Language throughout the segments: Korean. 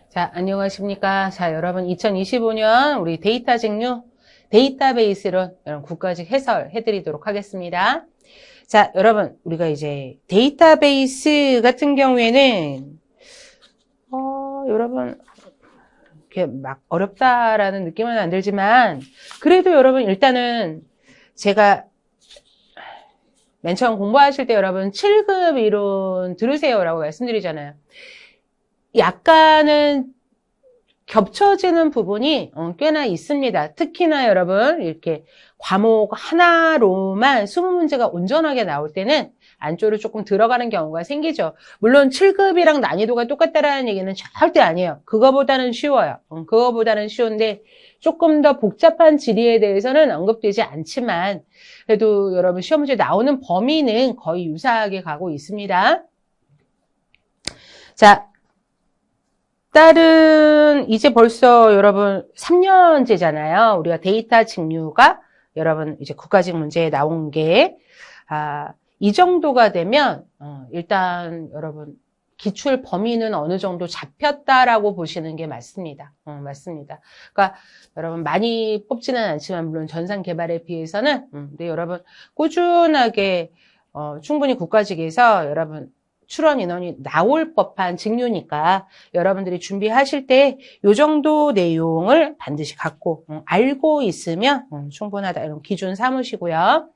자, 안녕하십니까. 자, 여러분 2025년 우리 데이터 직류 데이터베이스론 여러분 국가직 해설해 드리도록 하겠습니다. 자, 여러분 우리가 이제 데이터베이스 같은 경우에는 여러분 이렇게 막 어렵다라는 느낌은 안 들지만 그래도 여러분 일단은 제가 맨 처음 공부하실 때 여러분 7급 이론 들으세요라고 말씀드리잖아요. 약간은 겹쳐지는 부분이 꽤나 있습니다. 특히나 여러분 이렇게 과목 하나로만 20문제가 온전하게 나올 때는 안쪽으로 조금 들어가는 경우가 생기죠. 물론 7급이랑 난이도가 똑같다라는 얘기는 절대 아니에요. 그거보다는 쉬워요. 그거보다는 쉬운데 조금 더 복잡한 지리에 대해서는 언급되지 않지만 그래도 여러분 시험 문제 나오는 범위는 거의 유사하게 가고 있습니다. 자, 딸은 이제 벌써 여러분 3년째잖아요. 우리가 데이터 직류가 여러분 이제 국가직 문제에 나온 게 이 정도가 되면 일단 여러분 기출 범위는 어느 정도 잡혔다라고 보시는 게 맞습니다. 맞습니다. 그러니까 여러분 많이 뽑지는 않지만 물론 전산 개발에 비해서는 근데 여러분 꾸준하게 충분히 국가직에서 여러분 출원 인원이 나올 법한 직류니까 여러분들이 준비하실 때 이 정도 내용을 반드시 갖고 알고 있으면 충분하다 이런 기준 삼으시고요.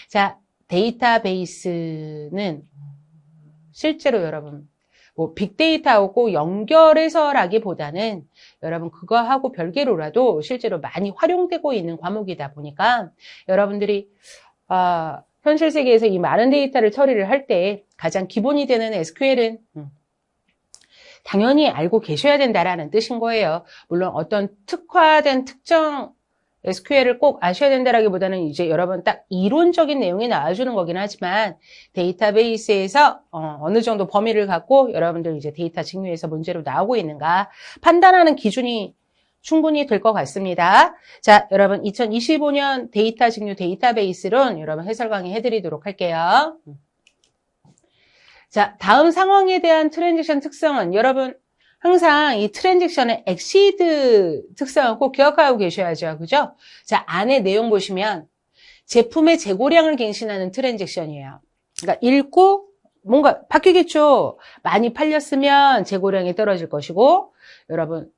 자, 데이터베이스는 실제로 여러분 뭐 빅데이터하고 연결해서라기보다는 여러분 그거하고 별개로라도 실제로 많이 활용되고 있는 과목이다 보니까 여러분들이 현실 세계에서 이 많은 데이터를 처리를 할 때 가장 기본이 되는 SQL은 당연히 알고 계셔야 된다라는 뜻인 거예요. 물론 어떤 특화된 특정 SQL을 꼭 아셔야 된다라기보다는 이제 여러분 딱 이론적인 내용이 나와주는 거긴 하지만 데이터베이스에서 어느 정도 범위를 갖고 여러분들 이제 데이터 직류에서 문제로 나오고 있는가 판단하는 기준이 충분히 될 것 같습니다. 자, 여러분 2025년 데이터 직류 데이터베이스론 여러분 해설 강의 해드리도록 할게요. 자, 다음 상황에 대한 트랜지션 특성은 여러분 항상 이 트랜지션의 엑시드 특성을 꼭 기억하고 계셔야죠. 그죠? 자, 안에 내용 보시면 제품의 재고량을 갱신하는 트랜지션이에요. 그러니까 읽고 뭔가 바뀌겠죠. 많이 팔렸으면 재고량이 떨어질 것이고 여러분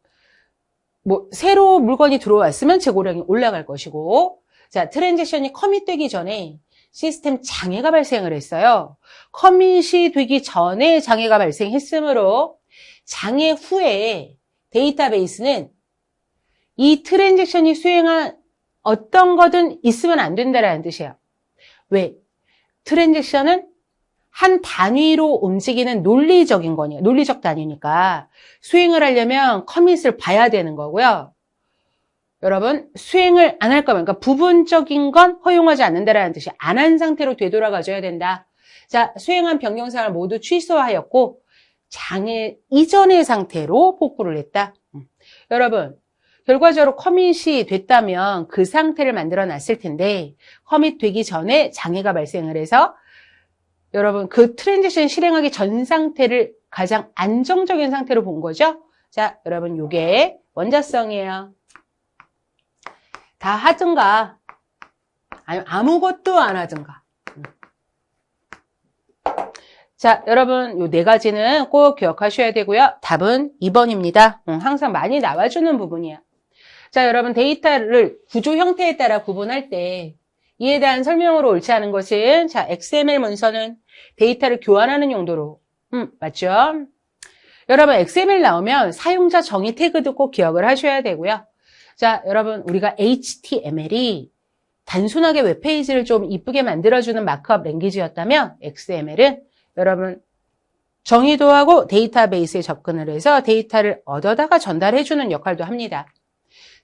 뭐 새로 물건이 들어왔으면 재고량이 올라갈 것이고 자, 트랜지션이 커밋되기 전에 시스템 장애가 발생을 했어요. 커밋이 되기 전에 장애가 발생했으므로 장애 후에 데이터베이스는 이 트랜지션이 수행한 어떤 거든 있으면 안 된다라는 뜻이에요. 왜? 트랜지션은 한 단위로 움직이는 논리적인 거니까, 논리적 단위니까 수행을 하려면 커밋을 봐야 되는 거고요. 여러분, 수행을 안 할 거면, 그러니까 부분적인 건 허용하지 않는다라는 뜻이 안 한 상태로 되돌아가줘야 된다. 자, 수행한 변경사항을 모두 취소하였고 장애 이전의 상태로 복구를 했다. 여러분, 결과적으로 커밋이 됐다면 그 상태를 만들어 놨을 텐데 커밋 되기 전에 장애가 발생을 해서 여러분 그 트랜지션 실행하기 전 상태를 가장 안정적인 상태로 본 거죠. 자, 여러분 요게 원자성이에요. 다 하든가 아니면 아무것도 안 하든가. 자, 여러분 요 네 가지는 꼭 기억하셔야 되고요. 답은 2번입니다. 항상 많이 나와주는 부분이야. 자, 여러분 데이터를 구조 형태에 따라 구분할 때 이에 대한 설명으로 옳지 않은 것은 자, XML 문서는 데이터를 교환하는 용도로 맞죠? 여러분 XML 나오면 사용자 정의 태그도 꼭 기억을 하셔야 되고요. 자, 여러분 우리가 HTML이 단순하게 웹페이지를 좀 이쁘게 만들어주는 마크업 랭귀지였다면 XML은 여러분 정의도 하고 데이터베이스에 접근을 해서 데이터를 얻어다가 전달해주는 역할도 합니다.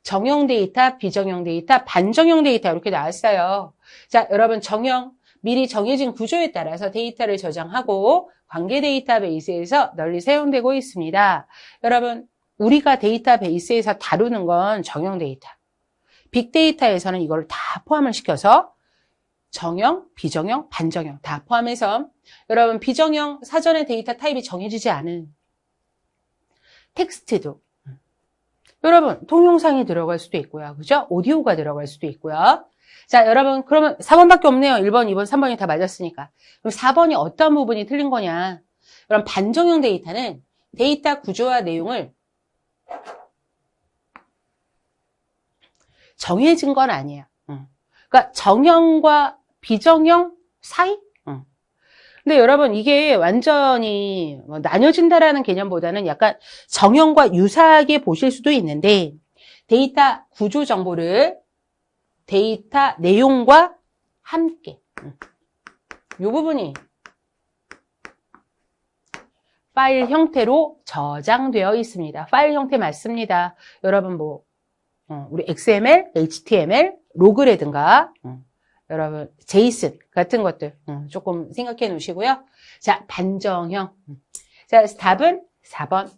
정형 데이터, 비정형 데이터, 반정형 데이터 이렇게 나왔어요. 자, 여러분 정형, 미리 정해진 구조에 따라서 데이터를 저장하고 관계 데이터베이스에서 널리 사용되고 있습니다. 여러분 우리가 데이터베이스에서 다루는 건 정형 데이터. 빅데이터에서는 이걸 다 포함을 시켜서 정형, 비정형, 반정형 다 포함해서 여러분 비정형 사전에 데이터 타입이 정해지지 않은 텍스트도. 여러분, 동영상이 들어갈 수도 있고요. 그죠? 오디오가 들어갈 수도 있고요. 자, 여러분, 그러면 4번밖에 없네요. 1번, 2번, 3번이 다 맞았으니까. 그럼 4번이 어떤 부분이 틀린 거냐? 그럼 반정형 데이터는 데이터 구조와 내용을 정해진 건 아니에요. 그러니까 정형과 비정형 사이? 근데 여러분 이게 완전히 나뉘어진다라는 개념보다는 약간 정형과 유사하게 보실 수도 있는데 데이터 구조 정보를 데이터 내용과 함께 이 부분이 파일 형태로 저장되어 있습니다. 파일 형태 맞습니다. 여러분 우리 XML, HTML, 로그라든가 여러분 JSON 같은 것들 조금 생각해 놓으시고요. 자, 반정형. 자, 답은 4번.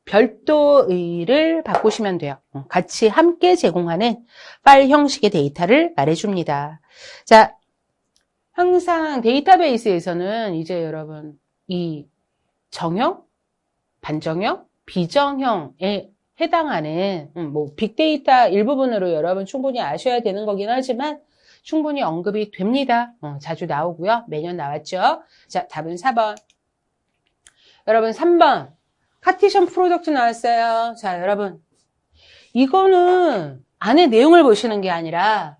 별도의를 바꾸시면 돼요. 같이 함께 제공하는 파일 형식의 데이터를 말해줍니다. 자, 항상 데이터베이스에서는 이제 여러분 이 정형, 반정형, 비정형에 해당하는 빅데이터 일부분으로 여러분 충분히 아셔야 되는 거긴 하지만 충분히 언급이 됩니다. 자주 나오고요. 매년 나왔죠. 자, 답은 4번. 여러분 3번 카티션 프로덕트 나왔어요. 자, 여러분 이거는 안에 내용을 보시는 게 아니라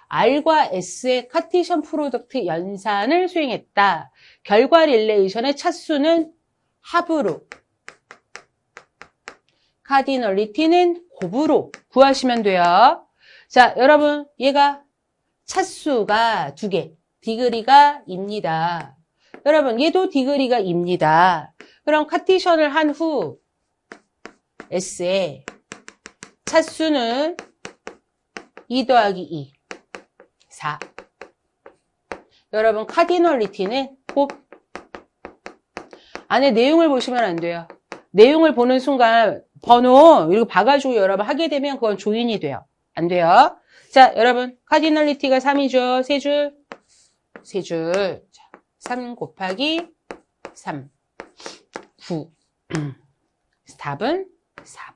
R과 S의 카티션 프로덕트 연산을 수행했다. 결과 릴레이션의 차수는 합으로, 카디널리티는 곱으로 구하시면 돼요. 자, 여러분 얘가 차수가 2개, 디그리가 입니다. 여러분 얘도 디그리가 입니다. 그럼 카티션을 한 후 S의 차수는 2 더하기 2, 4. 여러분 카디널리티는 곱. 안에 내용을 보시면 안 돼요. 내용을 보는 순간 번호 이렇게 봐가지고 여러분 하게 되면 그건 조인이 돼요. 안 돼요. 자, 여러분 카디널리티가 3이죠. 3줄. 3줄. 3 곱하기 3. 9. 답은 4번.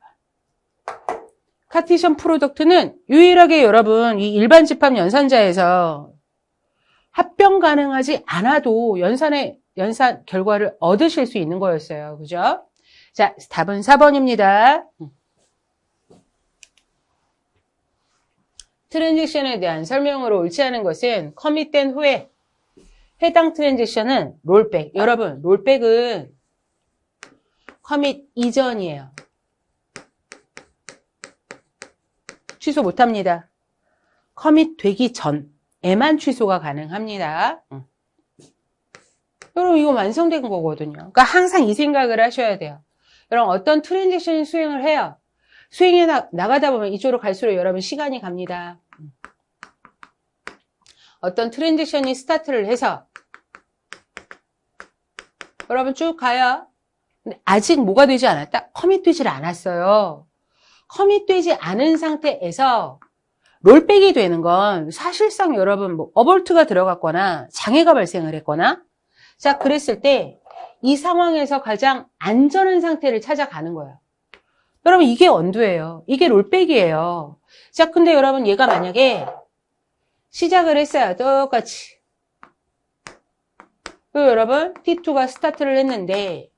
카티션 프로덕트는 유일하게 여러분 이 일반 집합 연산자에서 합병 가능하지 않아도 연산 결과를 얻으실 수 있는 거였어요. 그죠? 자, 답은 4번입니다. 트랜지션에 대한 설명으로 옳지 않은 것은 커밋된 후에 해당 트랜지션은 롤백. 여러분, 롤백은 커밋 이전이에요. 취소 못합니다. 커밋 되기 전에만 취소가 가능합니다. 여러분 이거 완성된 거거든요. 그러니까 항상 이 생각을 하셔야 돼요. 여러분 어떤 트랜지션 수행을 해요. 수행해 나가다 보면 이쪽으로 갈수록 여러분 시간이 갑니다. 어떤 트랜지션이 스타트를 해서 여러분 쭉 가요. 근데 아직 뭐가 되지 않았다? 커밋 되질 않았어요. 커밋 되지 않은 상태에서 롤백이 되는 건 사실상 여러분 어볼트가 들어갔거나 장애가 발생을 했거나 자, 그랬을 때 이 상황에서 가장 안전한 상태를 찾아가는 거예요. 여러분 이게 언두예요. 이게 롤백이에요. 자, 근데 여러분 얘가 만약에 시작을 했어요. 똑같이. 그리고 여러분 T2가 스타트를 했는데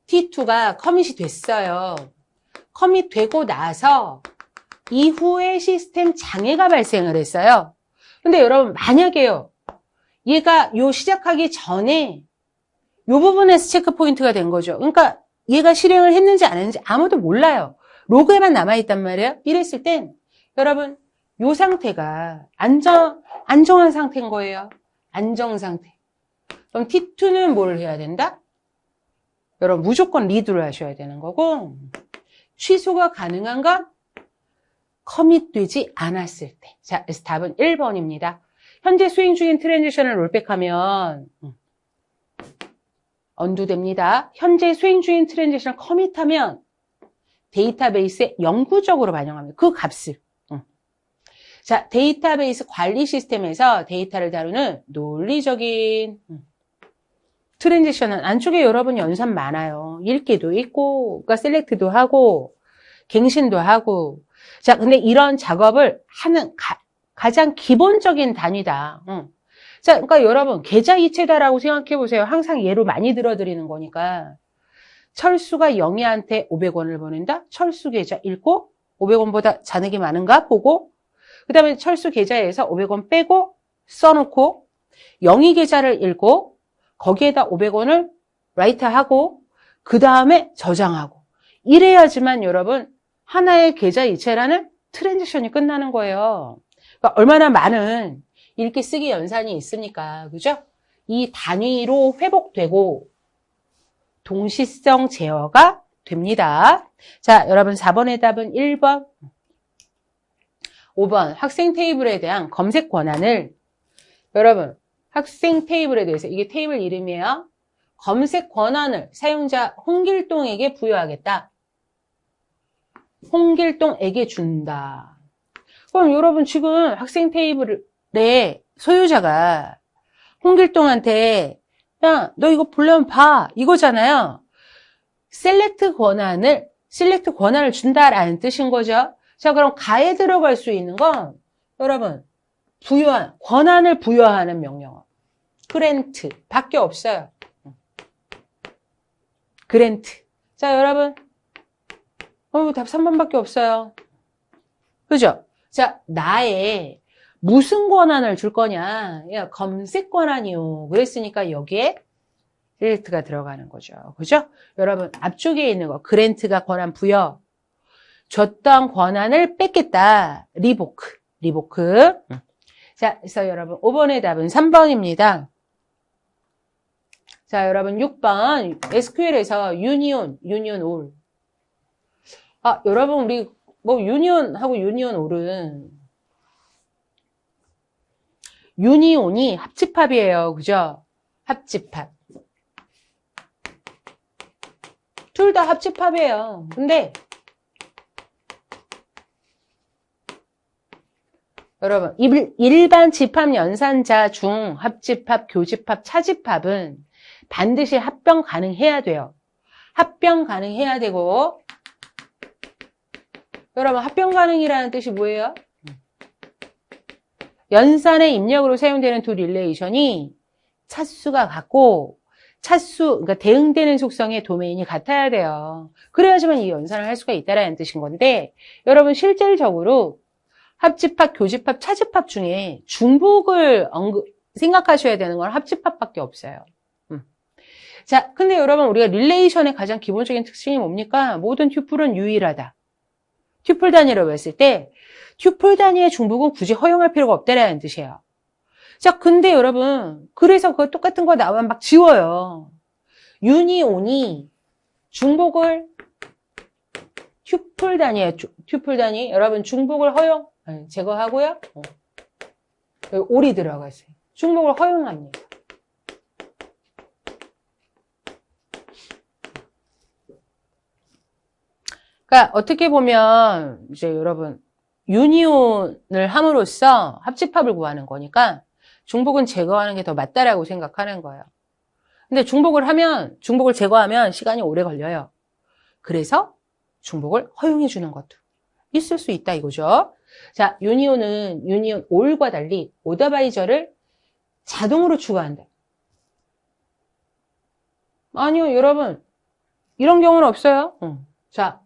T2가 커밋이 됐어요. 커밋 되고 나서 이후에 시스템 장애가 발생을 했어요. 근데 여러분 만약에요. 얘가 요 시작하기 전에 요 부분에서 체크 포인트가 된 거죠. 그러니까 얘가 실행을 했는지 안 했는지 아무도 몰라요. 로그에만 남아있단 말이에요. 이랬을 땐 여러분 요 상태가 안정한 상태인 거예요. 안정 상태. 그럼 T2는 뭘 해야 된다? 여러분 무조건 리드를 하셔야 되는 거고 취소가 가능한 건 커밋되지 않았을 때. 자, 그래서 답은 1번입니다. 현재 수행 중인 트랜지션을 롤백하면 언두됩니다. 현재 수행 중인 트랜지션을 커밋하면 데이터베이스에 영구적으로 반영합니다. 그 값을. 자, 데이터베이스 관리 시스템에서 데이터를 다루는 논리적인 트랜지션은 안쪽에 여러분 연산 많아요. 읽기도 있고, 그러니까 셀렉트도 하고, 갱신도 하고. 자, 근데 이런 작업을 하는 가장 기본적인 단위다. 자, 그러니까 여러분 계좌 이체다라고 생각해 보세요. 항상 예로 많이 들어드리는 거니까. 철수가 영희한테 500원을 보낸다. 철수 계좌 읽고 500원보다 잔액이 많은가 보고, 그 다음에 철수 계좌에서 500원 빼고 써놓고, 영희 계좌를 읽고 거기에다 500원을 라이트하고 그 다음에 저장하고, 이래야지만 여러분 하나의 계좌 이체라는 트랜지션이 끝나는 거예요. 그러니까 얼마나 많은 읽기 쓰기 연산이 있습니까? 그죠? 이 단위로 회복되고 동시성 제어가 됩니다. 자, 여러분 4번의 답은 1번. 5번 학생 테이블에 대한 검색 권한을, 여러분 학생 테이블에 대해서, 이게 테이블 이름이에요. 검색 권한을 사용자 홍길동에게 부여하겠다. 홍길동에게 준다. 그럼 여러분 지금 학생 테이블의 소유자가 홍길동한테 야, 너 이거 보려면 봐, 이거잖아요. 셀렉트 권한을 준다라는 뜻인 거죠. 자, 그럼 가에 들어갈 수 있는 건 여러분 권한을 부여하는 명령어 그랜트 밖에 없어요. 그랜트. 자, 여러분 답 3번밖에 없어요. 그죠? 자, 나의 무슨 권한을 줄 거냐? 야, 검색 권한이요. 그랬으니까 여기에 셀렉트가 들어가는 거죠. 그죠? 여러분 앞쪽에 있는 거 그랜트가 권한 부여, 줬던 권한을 뺏겠다. 리보크. 자, 그래서 여러분 5번의 답은 3번입니다. 자, 여러분 6번 SQL에서 유니온 올. 아, 여러분 우리 유니온하고 유니온 올은 유니온이 합집합이에요. 그죠? 합집합. 둘 다 합집합이에요. 근데 여러분 일반 집합 연산자 중 합집합, 교집합, 차집합은 반드시 합병 가능해야 돼요. 합병 가능해야 되고, 여러분 합병 가능이라는 뜻이 뭐예요? 연산의 입력으로 사용되는 두 릴레이션이 차수가 같고 그러니까 대응되는 속성의 도메인이 같아야 돼요. 그래야지만 이 연산을 할 수가 있다라는 뜻인 건데, 여러분 실질적으로 합집합, 교집합, 차집합 중에 중복을 생각하셔야 되는 건 합집합밖에 없어요. 자, 근데 여러분 우리가 릴레이션의 가장 기본적인 특징이 뭡니까? 모든 튜플은 유일하다. 튜플 단위로 했을 때 튜플 단위의 중복은 굳이 허용할 필요가 없다라는 뜻이에요. 자, 근데 여러분 그래서 그 똑같은 거 나오면 막 지워요. 유니온이 중복을 튜플 단위 여러분 중복을 제거하고요. 여기 올이 들어가세요. 중복을 허용합니다. 그러니까 어떻게 보면 이제 여러분 유니온을 함으로써 합집합을 구하는 거니까 중복은 제거하는 게 더 맞다라고 생각하는 거예요. 근데 중복을 제거하면 시간이 오래 걸려요. 그래서 중복을 허용해 주는 것도 있을 수 있다 이거죠. 자, 유니온은 유니온 올과 달리 오더바이저를 자동으로 추가한다. 아니요, 여러분. 이런 경우는 없어요. 자,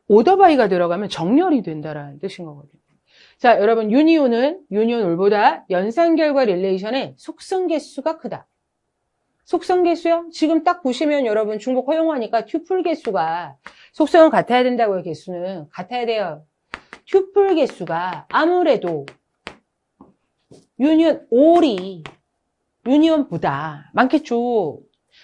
오더바이가 들어가면 정렬이 된다라는 뜻인 거거든요. 자, 여러분 유니온 올보다 연산 결과 릴레이션의 속성 개수가 크다. 속성 개수요? 지금 딱 보시면 여러분 중복 허용하니까 튜플 개수가 속성은 같아야 된다고요. 개수는 같아야 돼요. 튜플 개수가 아무래도 유니온 올이 유니온보다 많겠죠.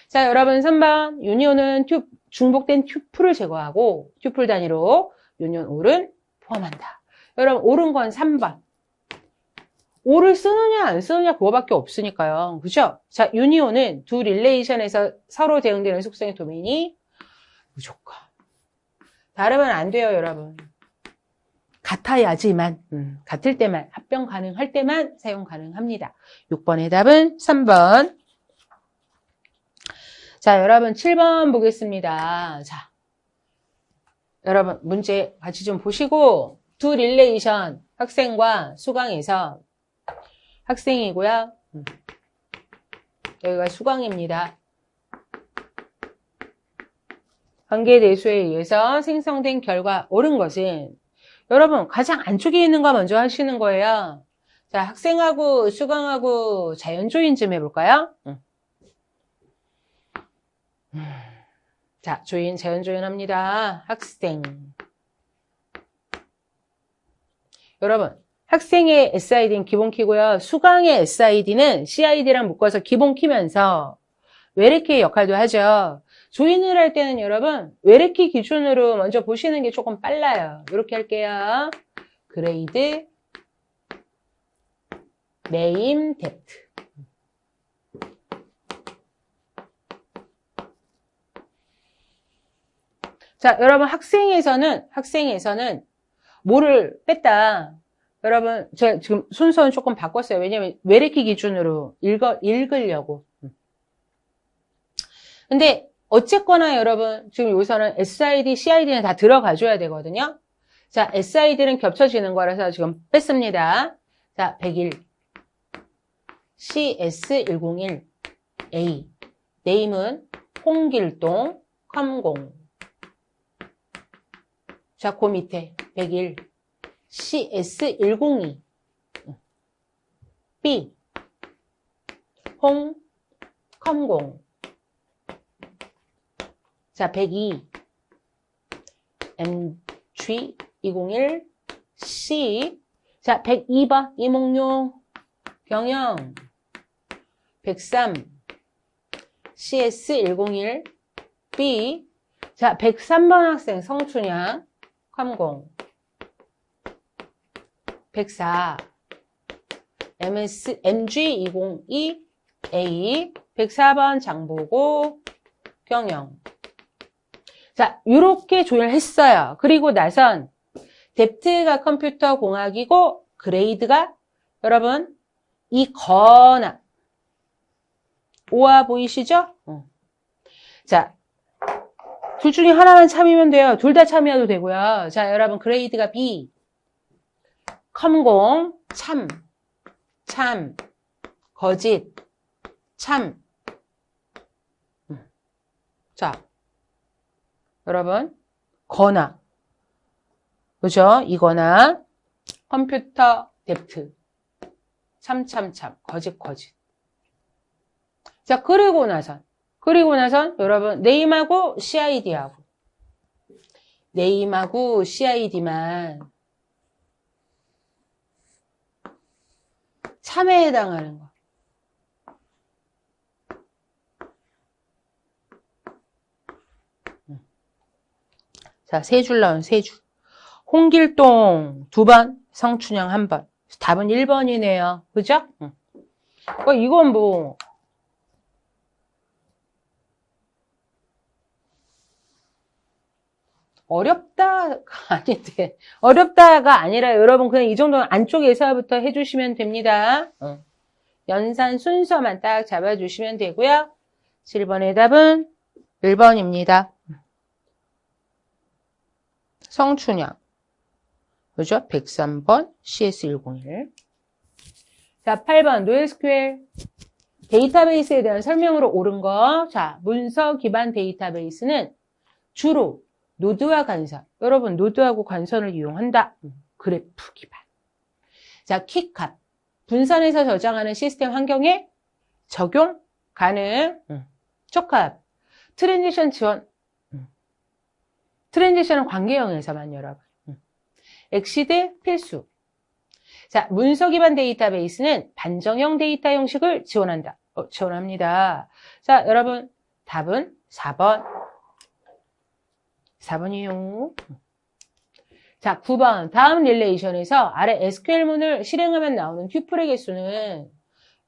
자, 여러분 3번 유니온은 중복된 튜플을 제거하고 튜플 단위로 유니온 올은 포함한다. 여러분 옳은 건 3번. 올을 쓰느냐 안 쓰느냐 그거밖에 없으니까요. 그죠? 자, 유니온은 두 릴레이션에서 서로 대응되는 속성의 도메인이 무조건. 다르면 안 돼요, 여러분. 같아야지만, 같을 때만, 합병 가능할 때만 사용 가능합니다. 6번의 답은 3번. 자, 여러분 7번 보겠습니다. 자, 여러분 문제 같이 좀 보시고 두 릴레이션 학생과 수강에서 학생이고요. 여기가 수강입니다. 관계대수에 의해서 생성된 결과 옳은 것은 여러분 가장 안쪽에 있는 거 먼저 하시는 거예요. 자, 학생하고 수강하고 자연조인 좀 해볼까요? 자, 조인, 자연조인 합니다. 학생. 여러분, 학생의 SID는 기본 키고요. 수강의 SID는 CID랑 묶어서 기본 키면서 외래키 역할도 하죠. 조인을 할 때는 여러분, 외래키 기준으로 먼저 보시는 게 조금 빨라요. 이렇게 할게요. 그레이드, 네임, 뎁트. 자, 여러분 학생에서는 뭐를 뺐다. 여러분, 제가 지금 순서는 조금 바꿨어요. 왜냐면 외래키 기준으로 읽으려고. 근데 어쨌거나 여러분, 지금 여기서는 SID, CID는 다 들어가줘야 되거든요. 자, SID는 겹쳐지는 거라서 지금 뺐습니다. 자, 101, CS101, A. 네임은 홍길동, 컴공. 자, 그 밑에 101, CS102, B, 홍, 컴공. 자, 102, MG201, C. 자, 102번, 이몽룡, 경영. 103, CS101, B. 자, 103번 학생, 성춘향, 컴공. 104, MG202, A. 104번 장보고, 경영. 자, 요렇게 조율을 했어요. 그리고 나선 뎁트가 컴퓨터 공학이고 그레이드가 여러분 이거나 오아 보이시죠? 자, 둘 중에 하나만 참이면 돼요. 둘 다 참여도 되고요. 자, 여러분 그레이드가 B, 컴공, 참, 거짓, 참. 자, 여러분 거나, 그죠? 이거나 컴퓨터 뎁트, 참, 거짓. 자, 그리고 나선 여러분 네임하고 CID만 참에 해당하는 거. 자, 세 줄 나온 세 줄. 홍길동 2번, 성춘향 1번. 답은 1번이네요. 그죠? 이건 뭐 어렵다가 아닌데, 어렵다가 아니라 여러분 그냥 이 정도는 안쪽에서부터 해주시면 됩니다. 연산 순서만 딱 잡아주시면 되고요. 7번의 답은 1번입니다. 성춘향. 그죠? 103번 CS101. 자, 8번 NoSQL 데이터베이스에 대한 설명으로 옳은 거. 자, 문서 기반 데이터베이스는 주로 노드와 간선. 여러분, 노드하고 간선을 이용한다. 그래프 기반. 자, 키값. 분산해서 저장하는 시스템 환경에 적용 가능. 촉합. 트랜지션 지원. 트랜지션은 관계형에서만 여러분. 엑시드 필수. 자, 문서 기반 데이터베이스는 반정형 데이터 형식을 지원합니다. 자, 여러분, 답은 4번. 4번이요. 자, 9번. 다음 릴레이션에서 아래 SQL문을 실행하면 나오는 튜플의 개수는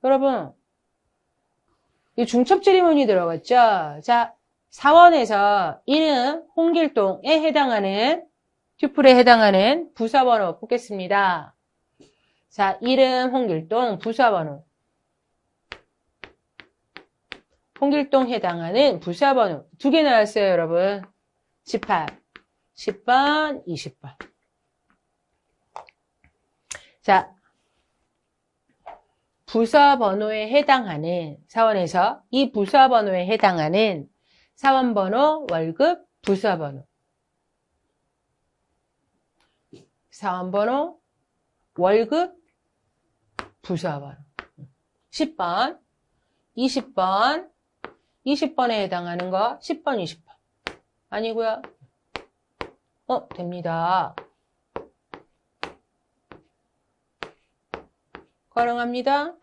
여러분, 이 중첩지리문이 들어갔죠? 자, 4원에서 이름 홍길동에 해당하는 튜플에 해당하는 부서번호 뽑겠습니다. 자, 이름 홍길동 부서번호 홍길동 해당하는 부사번호 2개 나왔어요, 여러분. 18, 10번, 20번. 자, 부서번호에 해당하는 사원에서 이 부서번호에 해당하는 사원번호, 월급, 부서번호. 사원번호, 월급, 부서번호. 10번, 20번, 20번에 해당하는 거 10번, 20번. 아니고요. 됩니다. 가능합니다.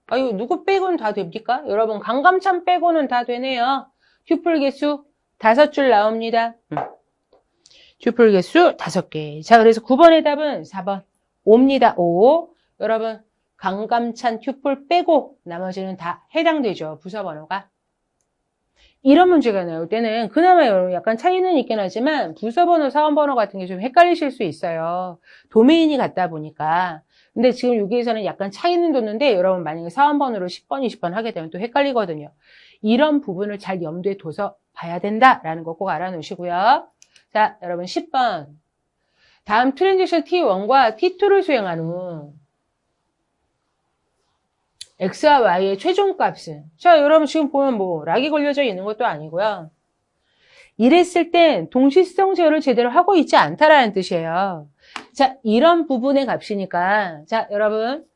아유, 누구 빼고는 다 됩니까? 여러분, 강감찬 빼고는 다 되네요. 튜플 개수 5줄 나옵니다. 튜플 개수 5개. 자, 그래서 9번의 답은 4번. 5입니다. 5. 여러분, 강감찬 튜플 빼고 나머지는 다 해당되죠. 부서번호가. 이런 문제가 나올 때는 그나마 여러분 약간 차이는 있긴 하지만 부서번호, 사원번호 같은 게 좀 헷갈리실 수 있어요. 도메인이 같다 보니까. 근데 지금 여기에서는 약간 차이는 뒀는데 여러분 만약에 사원번호로 10번, 20번 하게 되면 또 헷갈리거든요. 이런 부분을 잘 염두에 둬서 봐야 된다라는 거 꼭 알아놓으시고요. 자, 여러분 10번. 다음 트랜지션 T1과 T2를 수행한 후 X와 Y의 최종값은 자, 여러분 지금 보면 뭐 락이 걸려져 있는 것도 아니고요. 이랬을 땐 동시성 제어를 제대로 하고 있지 않다라는 뜻이에요. 자, 이런 부분의 값이니까 자, 여러분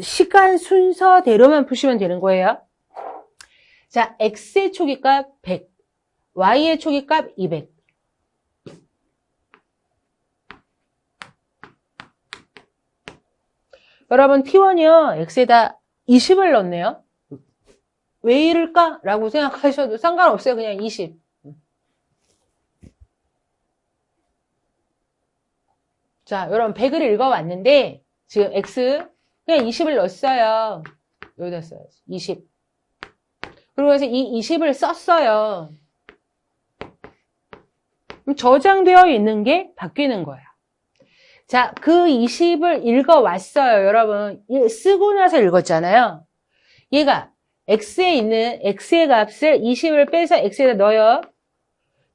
시간 순서대로만 푸시면 되는 거예요. 자, X의 초기값 100, Y의 초기값 200. 여러분 T1이요. X에다 20을 넣었네요. 왜 이럴까? 라고 생각하셔도 상관없어요. 그냥 20. 자, 여러분 100을 읽어왔는데 지금 X 그냥 20을 넣었어요. 여기다 써야지. 20. 그리고 해서 이 20을 썼어요. 그럼 저장되어 있는 게 바뀌는 거예요. 자, 그 20을 읽어왔어요. 여러분 쓰고 나서 읽었잖아요. 얘가 X에 있는 X의 값을 20을 빼서 X에다 넣어요.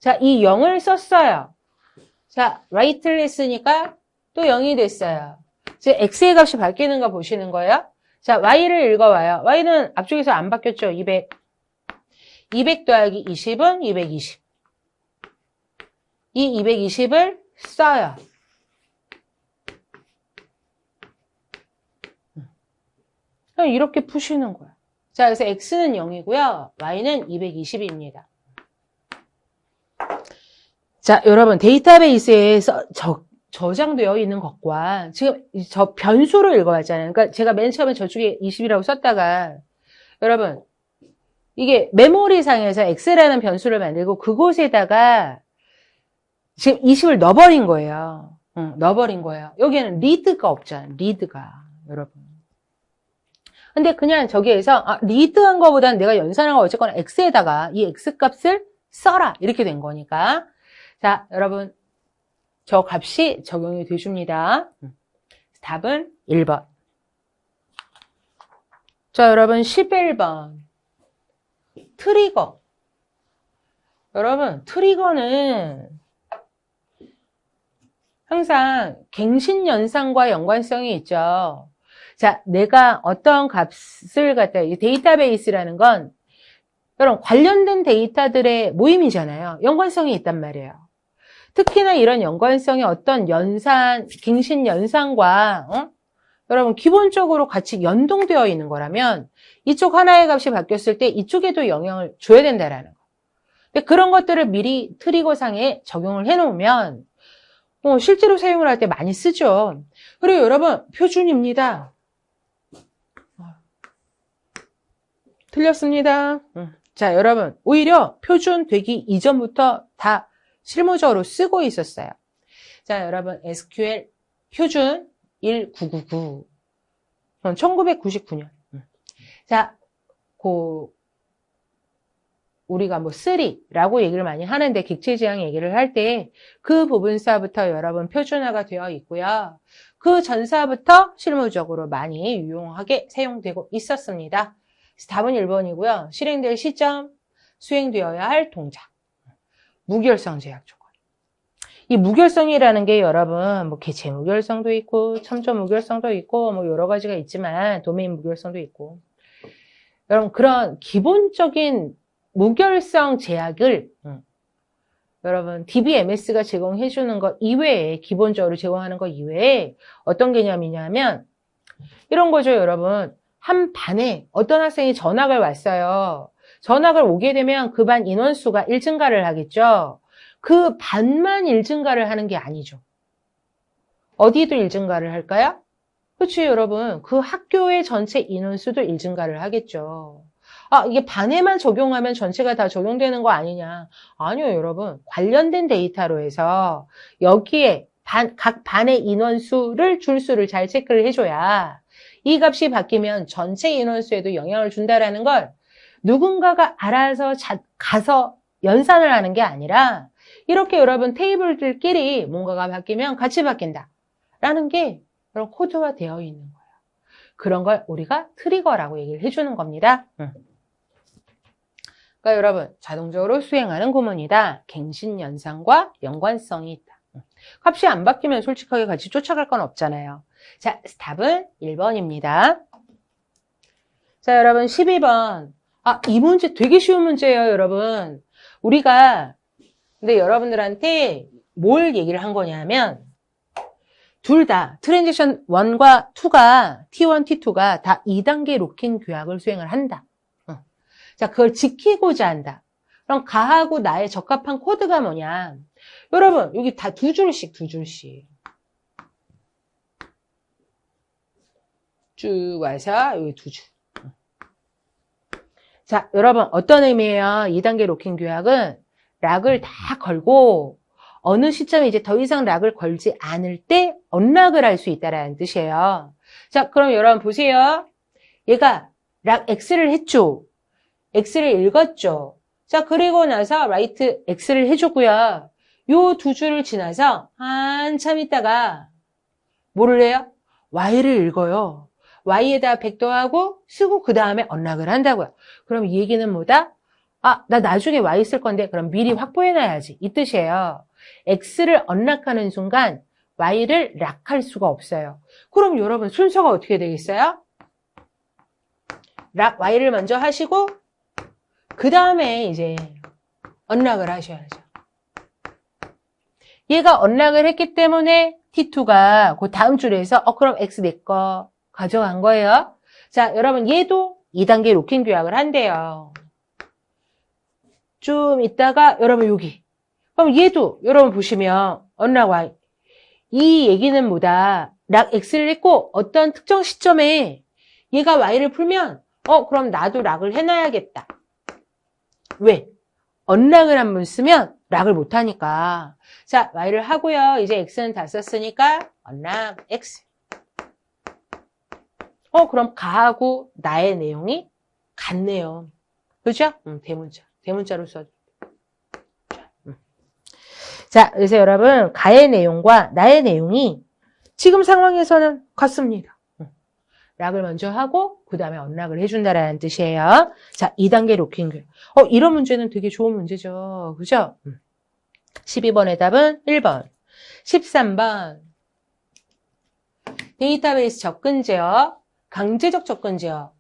자, 이 0을 썼어요. 자, right를 했으니까 또 0이 됐어요. 이제 X의 값이 바뀌는 거 보시는 거예요. 자, Y를 읽어와요. Y는 앞쪽에서 안 바뀌었죠. 200. 200 더하기 20은 220. 이 220을 써요. 이렇게 푸시는 거야. 자, 그래서 X는 0이고요. Y는 220입니다. 자, 여러분 데이터베이스에 저장되어 있는 것과 지금 저 변수를 읽어봤잖아요. 그러니까 제가 맨 처음에 저쪽에 20이라고 썼다가 여러분 이게 메모리상에서 X라는 변수를 만들고 그곳에다가 지금 20을 넣어버린 거예요. 넣어버린 거예요. 여기에는 리드가 없잖아요. 리드가 여러분. 근데 그냥 저기에서 리드한 거보다는 내가 연산한 거 어쨌거나 X에다가 이 X 값을 써라 이렇게 된 거니까 자 여러분 저 값이 적용이 돼줍니다. 답은 1번. 자 여러분 11번 트리거. 여러분 트리거는 항상 갱신연산과 연관성이 있죠. 자, 내가 어떤 값을 갖다, 이 데이터베이스라는 건, 여러분, 관련된 데이터들의 모임이잖아요. 연관성이 있단 말이에요. 특히나 이런 연관성이 어떤 갱신 연산과, 여러분, 기본적으로 같이 연동되어 있는 거라면, 이쪽 하나의 값이 바뀌었을 때 이쪽에도 영향을 줘야 된다라는 거. 근데 그런 것들을 미리 트리거상에 적용을 해놓으면, 실제로 사용을 할 때 많이 쓰죠. 그리고 여러분, 표준입니다. 틀렸습니다. 자, 여러분, 오히려 표준 되기 이전부터 다 실무적으로 쓰고 있었어요. 자, 여러분, SQL 표준 1999. 1999년. 자, 우리가 3라고 얘기를 많이 하는데, 객체지향 얘기를 할 때, 그 부분사부터 여러분 표준화가 되어 있고요. 그 전사부터 실무적으로 많이 유용하게 사용되고 있었습니다. 답은 1번이고요. 실행될 시점, 수행되어야 할 동작. 무결성 제약 조건. 이 무결성이라는 게 여러분 뭐 개체 무결성도 있고 첨점 무결성도 있고 뭐 여러 가지가 있지만 도메인 무결성도 있고 여러분 그런 기본적인 무결성 제약을 여러분 DBMS가 제공해 주는 것 이외에 기본적으로 제공하는 것 이외에 어떤 개념이냐면 이런 거죠 여러분. 한 반에 어떤 학생이 전학을 왔어요. 전학을 오게 되면 그 반 인원수가 1증가를 하겠죠. 그 반만 1증가를 하는 게 아니죠. 어디도 1증가를 할까요? 그렇죠 여러분. 그 학교의 전체 인원수도 1증가를 하겠죠. 아, 이게 반에만 적용하면 전체가 다 적용되는 거 아니냐. 아니요 여러분. 관련된 데이터로 해서 여기에 각 반의 인원수를 줄수를 잘 체크를 해줘야 이 값이 바뀌면 전체 인원수에도 영향을 준다라는 걸 누군가가 알아서 가서 연산을 하는 게 아니라 이렇게 여러분 테이블들끼리 뭔가가 바뀌면 같이 바뀐다라는 게 그런 코드화 되어 있는 거예요. 그런 걸 우리가 트리거라고 얘기를 해주는 겁니다. 그러니까 여러분 자동적으로 수행하는 구문이다. 갱신연산과 연관성이 있다. 값이 안 바뀌면 솔직하게 같이 쫓아갈 건 없잖아요. 자, 답은 1번입니다. 자, 여러분 12번. 아, 이 문제 되게 쉬운 문제예요, 여러분. 우리가 근데 여러분들한테 뭘 얘기를 한 거냐면 둘 다 트랜지션 1과 2가 T1, T2가 다 2단계 로킹 규약을 수행을 한다. 자, 그걸 지키고자 한다. 그럼 가하고 나의 적합한 코드가 뭐냐? 여러분, 여기 다 두 줄씩. 쭉 와서 여기 두 줄. 자, 여러분 어떤 의미예요? 2단계 로킹 규약은 락을 다 걸고 어느 시점에 이제 더 이상 락을 걸지 않을 때 언락을 할 수 있다라는 뜻이에요. 자, 그럼 여러분 보세요. 얘가 락 X를 했죠. X를 읽었죠. 자, 그리고 나서 write X를 해줬고요. 요 두 줄을 지나서 한참 있다가 뭐를 해요? Y를 읽어요. Y에다 백도하고 쓰고 그 다음에 언락을 한다고요. 그럼 이 얘기는 뭐다? 아, 나 나중에 Y 쓸 건데 그럼 미리 확보해놔야지. 이 뜻이에요. X를 언락하는 순간 Y를 락할 수가 없어요. 그럼 여러분 순서가 어떻게 되겠어요? 락 Y를 먼저 하시고 그 다음에 이제 언락을 하셔야죠. 얘가 언락을 했기 때문에 T2가 그 다음 줄에서 그럼 X 내 거 가져간 거예요. 자, 여러분 얘도 2단계 로킹 규약을 한대요. 좀 있다가 여러분 여기. 그럼 얘도 여러분 보시면 언락 Y. 이 얘기는 뭐다? 락 X를 했고 어떤 특정 시점에 얘가 Y를 풀면 그럼 나도 락을 해놔야겠다. 왜? 언락을 한번 쓰면 락을 못하니까. 자, Y를 하고요. 이제 X는 다 썼으니까 언락 X. 그럼 가하고 나의 내용이 같네요. 그죠? 대문자로 써줘. 자, 그래서 여러분 가의 내용과 나의 내용이 지금 상황에서는 같습니다. 락을 먼저 하고 그 다음에 언락을 해준다라는 뜻이에요. 자, 2단계 로킹 규약. 이런 문제는 되게 좋은 문제죠. 그죠? 12번의 답은 1번. 13번. 데이터베이스 접근 제어, 강제적 접근 제어.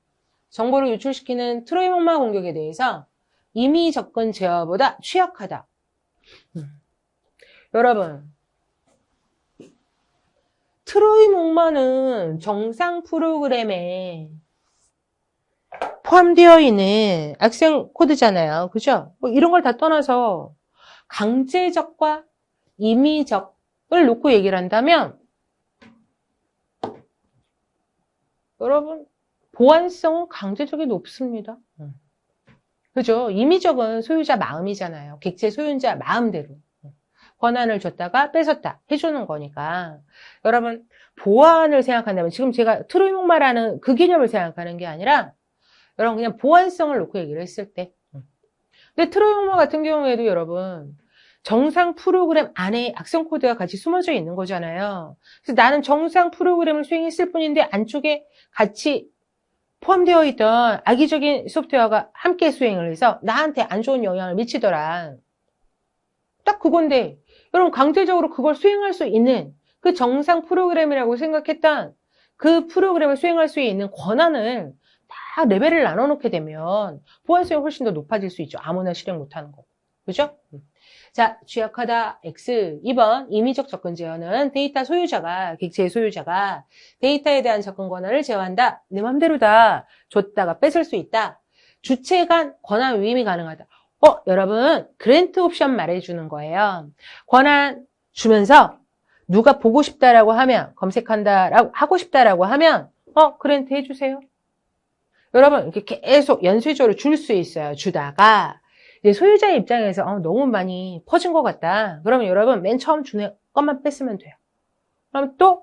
정보를 유출시키는 트로이 목마 공격에 대해서 임의 접근 제어보다 취약하다. 여러분, 트로이 목마는 정상 프로그램에 포함되어 있는 악성 코드잖아요. 그죠? 이런 걸 다 떠나서 강제적과 임의적을 놓고 얘기를 한다면 여러분 보안성은 강제적이 높습니다. 그죠? 임의적은 소유자 마음이잖아요. 객체 소유자 마음대로 권한을 줬다가 뺏었다 해주는 거니까 여러분 보안을 생각한다면 지금 제가 트로이 목마라는 그 개념을 생각하는 게 아니라 여러분 그냥 보안성을 놓고 얘기를 했을 때 근데 트로이 목마 같은 경우에도 여러분 정상 프로그램 안에 악성 코드가 같이 숨어져 있는 거잖아요. 그래서 나는 정상 프로그램을 수행했을 뿐인데 안쪽에 같이 포함되어 있던 악의적인 소프트웨어가 함께 수행을 해서 나한테 안 좋은 영향을 미치더라. 딱 그건데 여러분 강제적으로 그걸 수행할 수 있는 그 정상 프로그램이라고 생각했던 그 프로그램을 수행할 수 있는 권한을 다 레벨을 나눠놓게 되면 보안성이 훨씬 더 높아질 수 있죠. 아무나 실행 못하는 거고. 그죠? 자, 취약하다 X. 2번 임의적 접근 제어는 데이터 소유자가, 객체의 소유자가 데이터에 대한 접근 권한을 제어한다. 내 맘대로 다 줬다가 뺏을 수 있다. 주체 간 권한 위임이 가능하다. 여러분 그랜트 옵션 말해주는 거예요. 권한 주면서 누가 보고 싶다라고 하면, 검색한다라고 하고 싶다라고 하면 그랜트 해주세요. 여러분 이렇게 계속 연쇄적으로 줄 수 있어요. 주다가 이제 소유자의 입장에서 너무 많이 퍼진 것 같다. 그러면 여러분 맨 처음 주는 것만 뺐으면 돼요. 그럼 또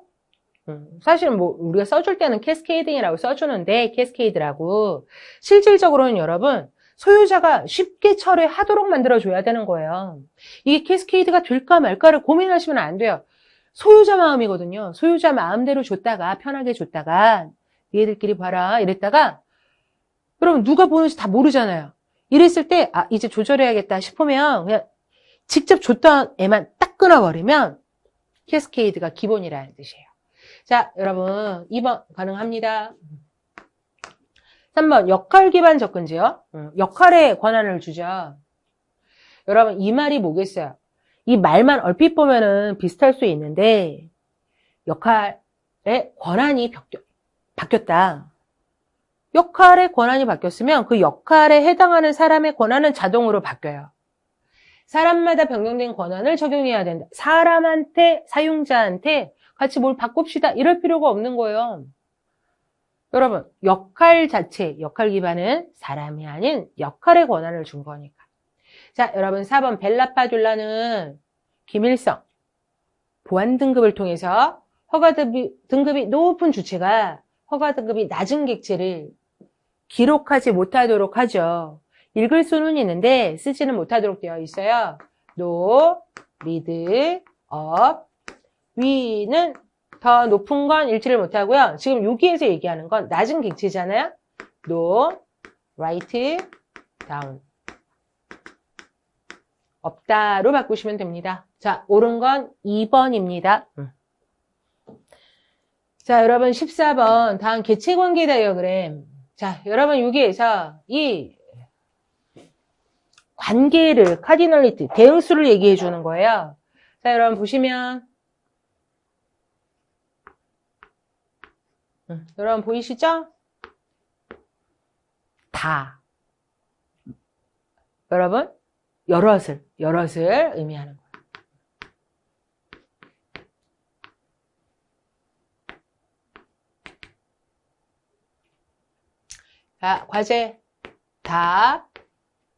사실 뭐 우리가 써줄 때는 캐스케이딩이라고 써주는데 캐스케이드라고 실질적으로는 여러분 소유자가 쉽게 처리하도록 만들어줘야 되는 거예요. 이게 캐스케이드가 될까 말까를 고민하시면 안 돼요. 소유자 마음이거든요. 소유자 마음대로 줬다가 편하게 줬다가 얘들끼리 봐라 이랬다가 여러분 누가 보는지 다 모르잖아요. 이랬을 때 이제 조절해야겠다 싶으면 그냥 직접 줬던 애만 딱 끊어버리면 캐스케이드가 기본이라는 뜻이에요. 자, 여러분 2번 가능합니다. 3번 역할 기반 접근제요. 역할에 권한을 주죠. 여러분 이 말이 뭐겠어요? 이 말만 얼핏 보면은 비슷할 수 있는데 역할의 권한이 바뀌었다. 역할의 권한이 바뀌었으면 그 역할에 해당하는 사람의 권한은 자동으로 바뀌어요. 사람마다 변경된 권한을 적용해야 된다. 사람한테, 사용자한테 같이 뭘 바꿉시다. 이럴 필요가 없는 거예요. 여러분, 역할 자체, 역할 기반은 사람이 아닌 역할의 권한을 준 거니까. 자, 여러분 4번 벨라파둘라는 기밀성, 보안 등급을 통해서 허가 등급이 높은 주체가 허가 등급이 낮은 객체를 기록하지 못하도록 하죠. 읽을 수는 있는데 쓰지는 못하도록 되어 있어요. No, read, up, 위는 더 높은 건 읽지를 못하고요. 지금 여기에서 얘기하는 건 낮은 객체잖아요. No, write, down. 없다로 바꾸시면 됩니다. 자, 옳은 건 2번입니다. 자, 여러분 14번 다음 객체관계 다이어그램. 자, 여러분 여기에서 이 관계를 카디널리티, 대응수를 얘기해 주는 거예요. 자, 여러분 보시면 여러분 보이시죠? 다. 여러분 여럿을 의미하는 거예요. 자, 과제 다.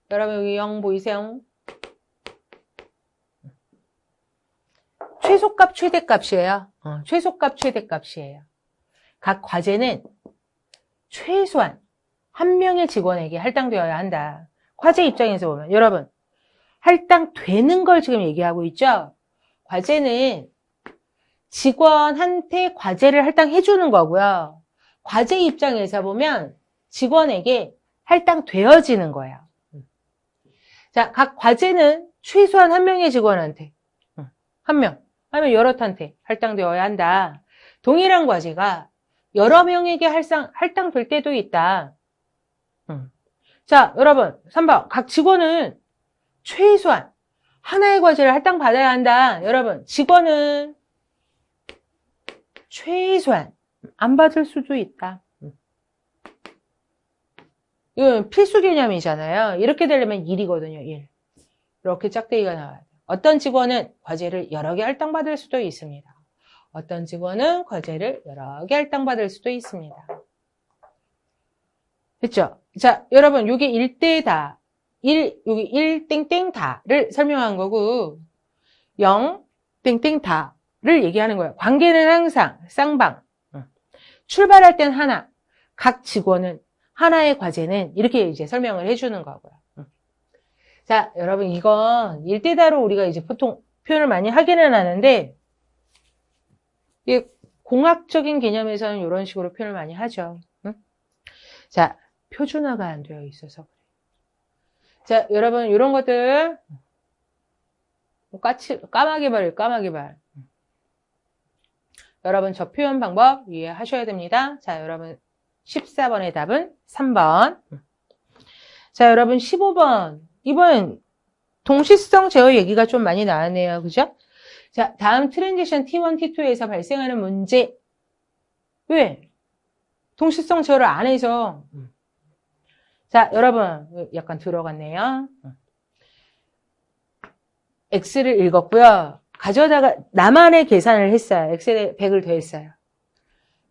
여러분 여기 0 보이세요? 최소값, 최대값이에요. 최소값, 최대값이에요. 각 과제는 최소한 한 명의 직원에게 할당되어야 한다. 과제 입장에서 보면 여러분 할당되는 걸 지금 얘기하고 있죠? 과제는 직원한테 과제를 할당해 주는 거고요. 과제 입장에서 보면 직원에게 할당되어지는 거예요. 자, 각 과제는 최소한 한 명의 직원한테 한 명, 아니면 여럿한테 할당되어야 한다. 동일한 과제가 여러 명에게 할당될 때도 있다. 자, 여러분 3번 각 직원은 최소한 하나의 과제를 할당받아야 한다. 여러분 직원은 최소한 안 받을 수도 있다. 이건 필수 개념이잖아요. 이렇게 되려면 1이거든요. 1. 이렇게 짝대기가 나와요. 어떤 직원은 과제를 여러 개 할당받을 수도 있습니다. 어떤 직원은 과제를 여러 개 할당받을 수도 있습니다. 됐죠? 자, 여러분 요게 1대다. 1, 여기 1 땡땡 다를 설명한 거고 0 땡땡 다를 얘기하는 거예요. 관계는 항상 쌍방. 출발할 땐 하나. 각 직원은 하나의 과제는 이렇게 이제 설명을 해주는 거고요. 자, 여러분 이건 1대다로 우리가 이제 보통 표현을 많이 하기는 하는데 이게 공학적인 개념에서는 이런 식으로 표현을 많이 하죠. 자, 표준화가 안 되어 있어서 그래. 자, 여러분 이런 것들 까마귀 발이에요. 까마귀 발. 여러분 저 표현 방법 이해하셔야 됩니다. 자, 여러분 14번의 답은 3번. 자, 여러분 15번. 이번 동시성 제어 얘기가 좀 많이 나왔네요. 그죠? 자, 다음 트랜지션 T1, T2에서 발생하는 문제. 왜? 동시성 제어를 안 해서. 자, 여러분 약간 들어갔네요. X를 읽었고요. 가져다가 나만의 계산을 했어요. X에 100을 더했어요.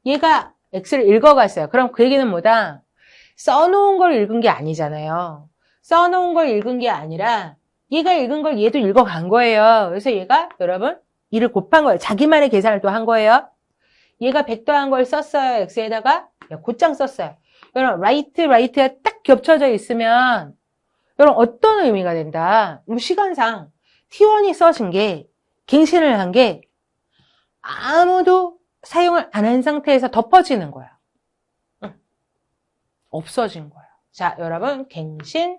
얘가 X를 읽어갔어요. 그럼 그 얘기는 뭐다? 써놓은 걸 읽은 게 아니잖아요. 써놓은 걸 읽은 게 아니라 얘가 읽은 걸 얘도 읽어간 거예요. 그래서 얘가 여러분 2를 곱한 거예요. 자기만의 계산을 또 한 거예요. 얘가 100 더한 걸 썼어요. X에다가 곧장 썼어요. 여러분 right가 딱 겹쳐져 있으면 여러분 어떤 의미가 된다? 시간상 T1이 써진 게 갱신을 한 게 아무도 사용을 안 한 상태에서 덮어지는 거야. 없어진 거야. 자, 여러분 갱신,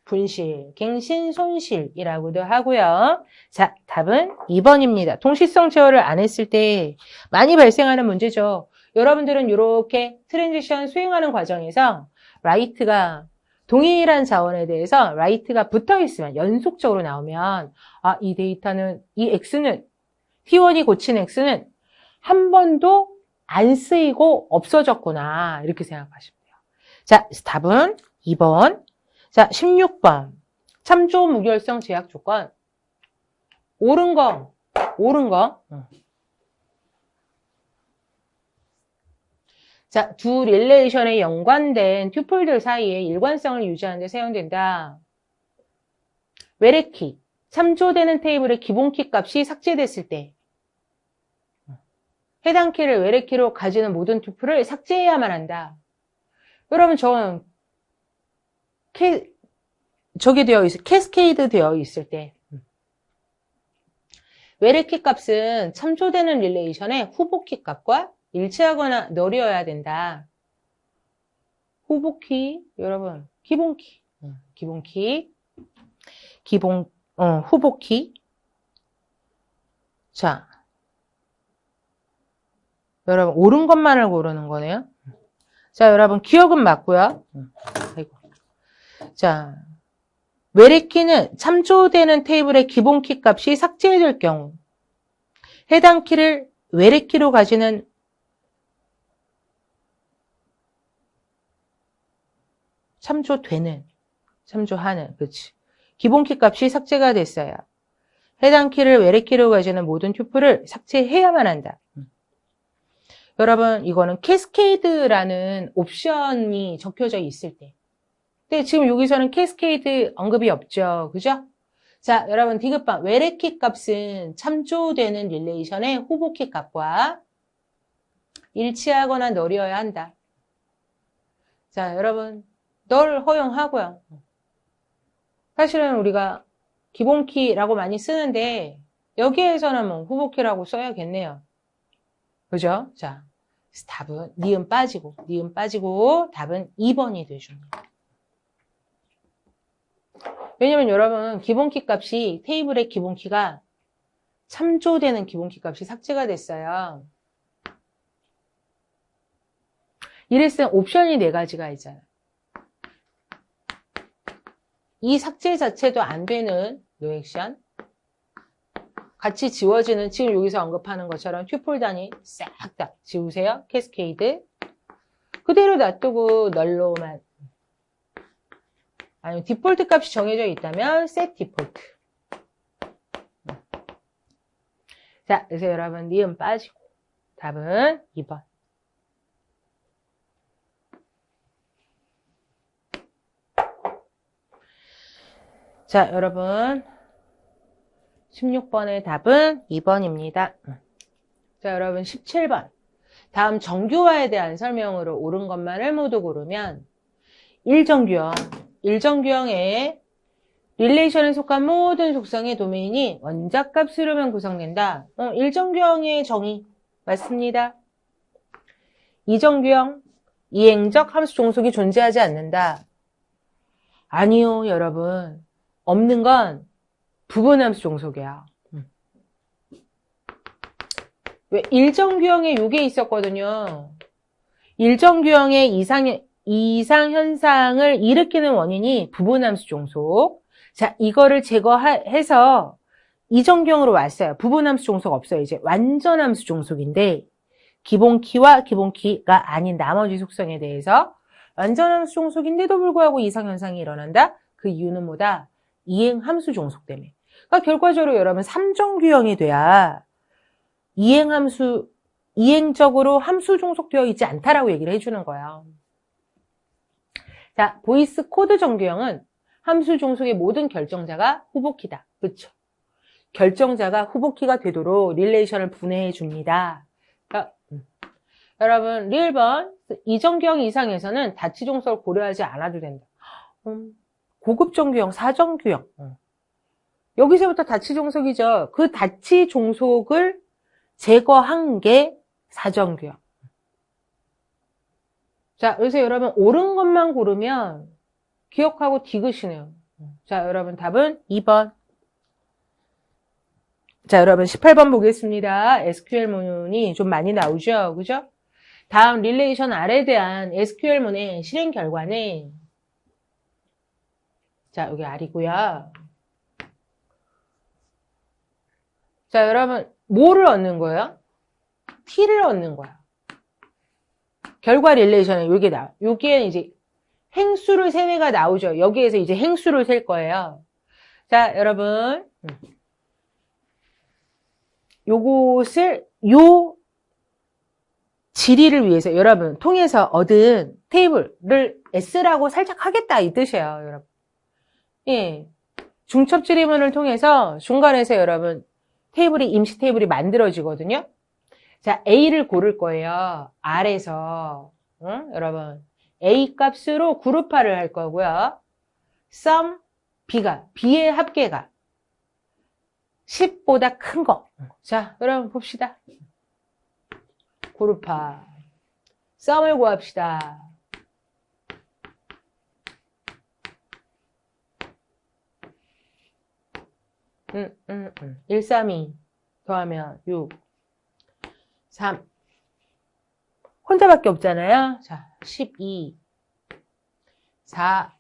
분실, 갱신, 손실이라고도 하고요. 자, 답은 2번입니다. 동시성 제어를 안 했을 때 많이 발생하는 문제죠. 여러분들은 이렇게 트랜지션 수행하는 과정에서 right가 동일한 자원에 대해서 right가 붙어 있으면 연속적으로 나오면 아, 이 데이터는 이 X는 T1이 고친 X는 한 번도 안 쓰이고 없어졌구나 이렇게 생각하시면 돼요. 자, 답은 2번. 자, 16번. 참조 무결성 제약 조건. 옳은 거. 자, 두 릴레이션에 연관된 튜플들 사이에 일관성을 유지하는 데 사용된다. 외래키. 참조되는 테이블의 기본 키 값이 삭제됐을 때 해당 키를 외래키로 가지는 모든 튜플을 삭제해야만 한다. 여러분, 저는 저게 캐스케이드 되어 있을 때 외래키 값은 참조되는 릴레이션의 후보키 값과 일치하거나 널이어야 된다. 후보키, 여러분, 기본키, 후보키. 자, 여러분, 옳은 것만을 고르는 거네요. 자, 여러분, 기억은 맞고요. 아이고. 자, 외래키는 참조되는 테이블의 기본 키 값이 삭제될 경우 해당 키를 외래키로 가지는 참조하는, 그렇지. 기본 키 값이 삭제가 됐어요. 해당 키를 외래키로 가지는 모든 튜플을 삭제해야만 한다. 여러분, 이거는 캐스케이드라는 옵션이 적혀져 있을 때. 근데 지금 여기서는 캐스케이드 언급이 없죠. 그죠? 자, 여러분, 디귿방. 외래키 값은 참조되는 릴레이션의 후보키 값과 일치하거나 널이어야 한다. 자, 여러분, 널 허용하고요. 사실은 우리가 기본키라고 많이 쓰는데 여기에서는 뭐 후보키라고 써야겠네요. 그죠? 자, 답은 니은 빠지고 답은 2번이 되줍니다. 왜냐면 여러분 기본키 값이 테이블의 기본키가 참조되는 기본키 값이 삭제가 됐어요. 이랬으면 옵션이 4가지가 있잖아요. 이 삭제 자체도 안 되는 노액션 같이 지워지는 지금 여기서 언급하는 것처럼 튜플 단위 싹 다 지우세요. 캐스케이드 그대로 놔두고 널로만 아니면 디폴트 값이 정해져 있다면 set 디폴트. 자, 그래서 여러분 니은 빠지고 답은 2번. 자, 여러분 16번의 답은 2번입니다. 자, 여러분 17번. 다음 정규화에 대한 설명으로 옳은 것만을 모두 고르면 일정규형의 릴레이션에 속한 모든 속성의 도메인이 원자값 수로만 구성된다. 일정규형의 정의 맞습니다. 이정규형 이행적 함수 종속이 존재하지 않는다. 아니요, 여러분. 없는 건 부분함수 종속이야. 왜? 일정규형에 요게 있었거든요. 일정규형의 이상현상을 일으키는 원인이 부분함수 종속. 자, 이거를 제거해서 이정규형으로 왔어요. 부분함수 종속 없어요. 이제 완전함수 종속인데 기본키와 기본키가 아닌 나머지 속성에 대해서 완전함수 종속인데도 불구하고 이상현상이 일어난다? 그 이유는 뭐다? 이행함수 종속 때문에. 그러니까 결과적으로 여러분 3정규형이 돼야 이행적으로 함수 종속되어 있지 않다라고 얘기를 해주는 거예요. 자, 보이스 코드 정규형은 함수 종속의 모든 결정자가 후보키다. 그렇죠? 결정자가 후보키가 되도록 릴레이션을 분해해 줍니다. 그러니까, 여러분, 리을번 이정규형 이상에서는 다치 종속을 고려하지 않아도 된다. 고급 정규형, 사정규형. 여기서부터 다치 종속이죠. 그 다치 종속을 제거한 게 사정규형. 자, 그래서 여러분 옳은 것만 고르면 기억하고 디귿이네요. 자, 여러분 답은 2번. 자, 여러분 18번 보겠습니다. SQL문이 좀 많이 나오죠. 그죠? 다음 릴레이션 R에 대한 SQL문의 실행 결과는 자, 여기 R이고요. 자, 여러분 뭐를 얻는 거예요? T를 얻는 거야. 결과 릴레이션은 요게 나와. 여기에 이제 행수를 세뇌가 나오죠. 여기에서 이제 행수를 셀 거예요. 자, 여러분. 요것을, 요 질의를 위해서 여러분 통해서 얻은 테이블을 S라고 살짝 하겠다 이 뜻이에요, 여러분. 예. 중첩 질의문을 통해서 중간에서 여러분 테이블이, 임시 테이블이 만들어지거든요. 자, A를 고를 거예요. R에서. 여러분. A 값으로 그룹화를 할 거고요. sum B의 합계가 10보다 큰 거. 자, 여러분 봅시다. 그룹화. sum을 구합시다. 1, 3, 2 더하면 6, 3. 혼자밖에 없잖아요. 자, 12, 4,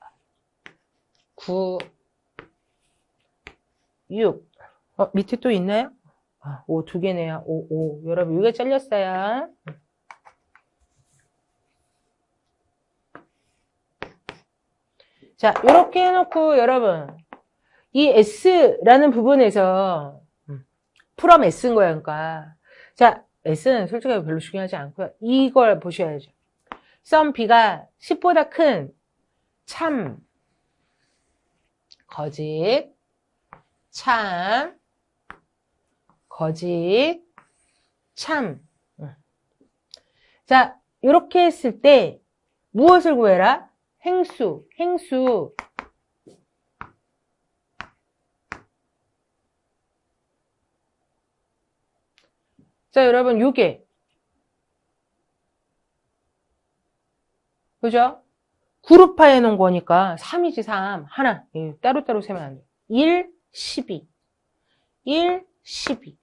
9, 6. 밑에 또 있나요? 5, 2개네요. 5. 여러분, 여기가 잘렸어요. 자, 이렇게 해놓고, 여러분, 이 S라는 부분에서, from S인 거야, 그러니까. 자, S는 솔직히 별로 중요하지 않고요. 이걸 보셔야죠. sum B가 10보다 큰 참, 거짓, 참, 거짓, 참. 자, 이렇게 했을 때 무엇을 구해라? 행수. 자, 여러분, 요게. 그죠? 그룹화 해놓은 거니까 3이지, 3. 하나. 따로따로 세면 안 돼. 1, 12. 1, 12.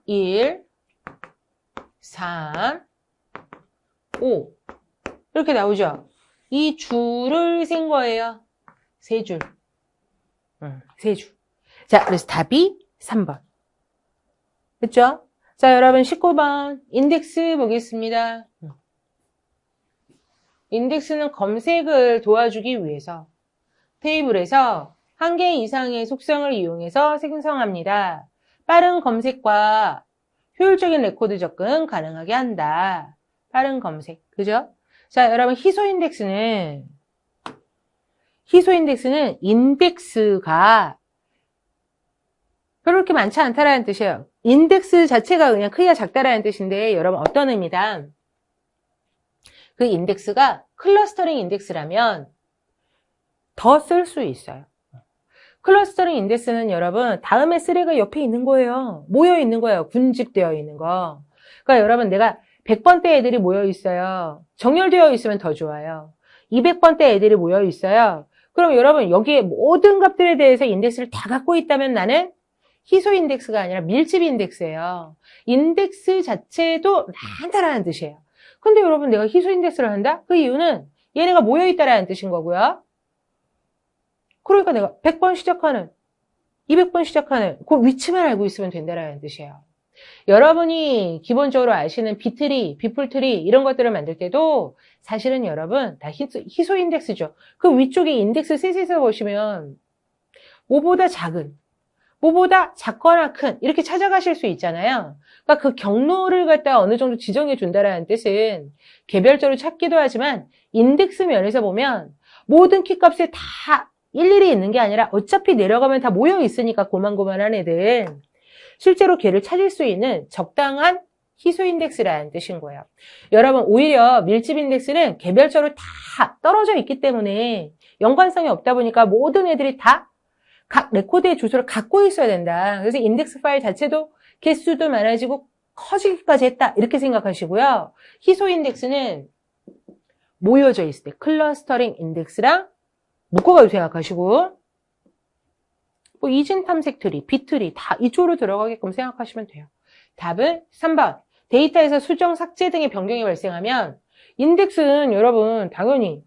1, 3, 5. 이렇게 나오죠? 이 줄을 센 거예요. 세 줄. 세 줄. 자, 그래서 답이 3번. 그쵸? 자, 여러분 19번 인덱스 보겠습니다. 인덱스는 검색을 도와주기 위해서 테이블에서 한 개 이상의 속성을 이용해서 생성합니다. 빠른 검색과 효율적인 레코드 접근 가능하게 한다. 빠른 검색. 그죠? 자, 여러분 희소 인덱스는 인덱스가 별로 그렇게 많지 않다라는 뜻이에요. 인덱스 자체가 그냥 크기가 작다라는 뜻인데 여러분 어떤 의미다? 그 인덱스가 클러스터링 인덱스라면 더 쓸 수 있어요. 클러스터링 인덱스는 여러분 다음에 쓰레가 옆에 있는 거예요. 모여 있는 거예요. 군집되어 있는 거. 그러니까 여러분 내가 100번대 애들이 모여 있어요. 정렬되어 있으면 더 좋아요. 200번대 애들이 모여 있어요. 그럼 여러분 여기에 모든 값들에 대해서 인덱스를 다 갖고 있다면 나는 희소 인덱스가 아니라 밀집 인덱스예요. 인덱스 자체도 많다라는 뜻이에요. 근데 여러분 내가 희소 인덱스를 한다? 그 이유는 얘네가 모여 있다라는 뜻인 거고요. 그러니까 내가 100번 시작하는, 200번 시작하는 그 위치만 알고 있으면 된다라는 뜻이에요. 여러분이 기본적으로 아시는 비트리, 비풀트리 이런 것들을 만들 때도 사실은 여러분 다 희소 인덱스죠. 그 위쪽에 인덱스 셋에서 보시면 뭐보다 작은, 뭐보다 작거나 큰 이렇게 찾아가실 수 있잖아요. 그러니까 그 경로를 갖다 어느 정도 지정해 준다라는 뜻은 개별적으로 찾기도 하지만 인덱스 면에서 보면 모든 키값에 다 일일이 있는 게 아니라 어차피 내려가면 다 모여 있으니까 고만고만한 애들 실제로 걔를 찾을 수 있는 적당한 희소 인덱스라는 뜻인 거예요. 여러분 오히려 밀집 인덱스는 개별적으로 다 떨어져 있기 때문에 연관성이 없다 보니까 모든 애들이 다 각 레코드의 주소를 갖고 있어야 된다. 그래서 인덱스 파일 자체도 개수도 많아지고 커지기까지 했다. 이렇게 생각하시고요. 희소 인덱스는 모여져 있을 때 클러스터링 인덱스랑 묶어가지고 생각하시고 뭐 이진 탐색 트리, 비트리 다 이쪽으로 들어가게끔 생각하시면 돼요. 답은 3번. 데이터에서 수정, 삭제 등의 변경이 발생하면 인덱스는 여러분 당연히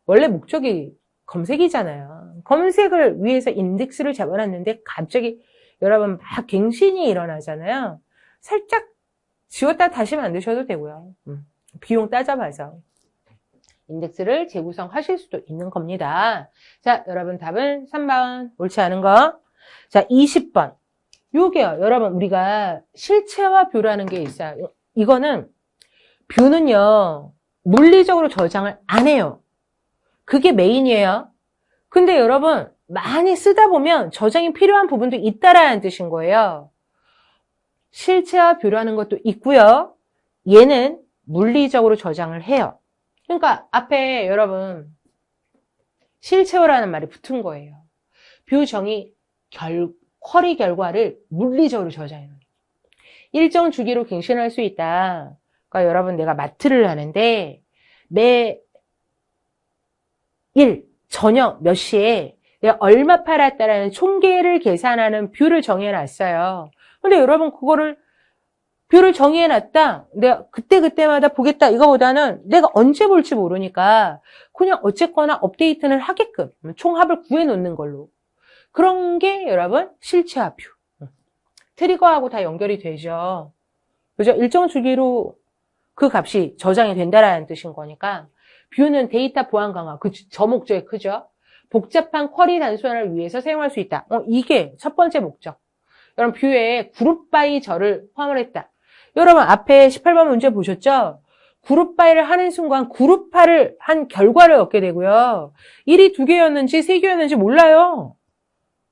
원래 목적이 검색이잖아요. 검색을 위해서 인덱스를 잡아놨는데 갑자기 여러분 막 갱신이 일어나잖아요. 살짝 지웠다 다시 만드셔도 되고요. 비용 따져봐서 인덱스를 재구성하실 수도 있는 겁니다. 자, 여러분 답은 3번. 옳지 않은 거. 자, 20번. 요게요. 여러분 우리가 실체화 뷰라는 게 있어요. 이거는 뷰는요. 물리적으로 저장을 안 해요. 그게 메인이에요. 근데 여러분 많이 쓰다 보면 저장이 필요한 부분도 있다라는 뜻인 거예요. 실체화 뷰라는 것도 있고요. 얘는 물리적으로 저장을 해요. 그러니까 앞에 여러분 실체화라는 말이 붙은 거예요. 뷰 정의 쿼리 결과를 물리적으로 저장해요. 일정 주기로 갱신할 수 있다. 그러니까 여러분 내가 마트를 하는데 매일 저녁 몇 시에 내가 얼마 팔았다라는 총계를 계산하는 뷰를 정해놨어요. 근데 여러분 그거를 뷰를 정해놨다. 내가 그때그때마다 보겠다. 이거보다는 내가 언제 볼지 모르니까 그냥 어쨌거나 업데이트는 하게끔 총합을 구해놓는 걸로. 그런 게 여러분 실체화 뷰. 트리거하고 다 연결이 되죠. 그죠? 일정 주기로 그 값이 저장이 된다라는 뜻인 거니까 뷰는 데이터 보안 강화. 저 목적이 크죠? 복잡한 쿼리 단순화를 위해서 사용할 수 있다. 이게 첫 번째 목적. 여러분 뷰에 그룹 바이 절을 포함을 했다. 여러분 앞에 18번 문제 보셨죠? 그룹 바이를 하는 순간 그룹화를 한 결과를 얻게 되고요. 1이 2개였는지 3개였는지 몰라요.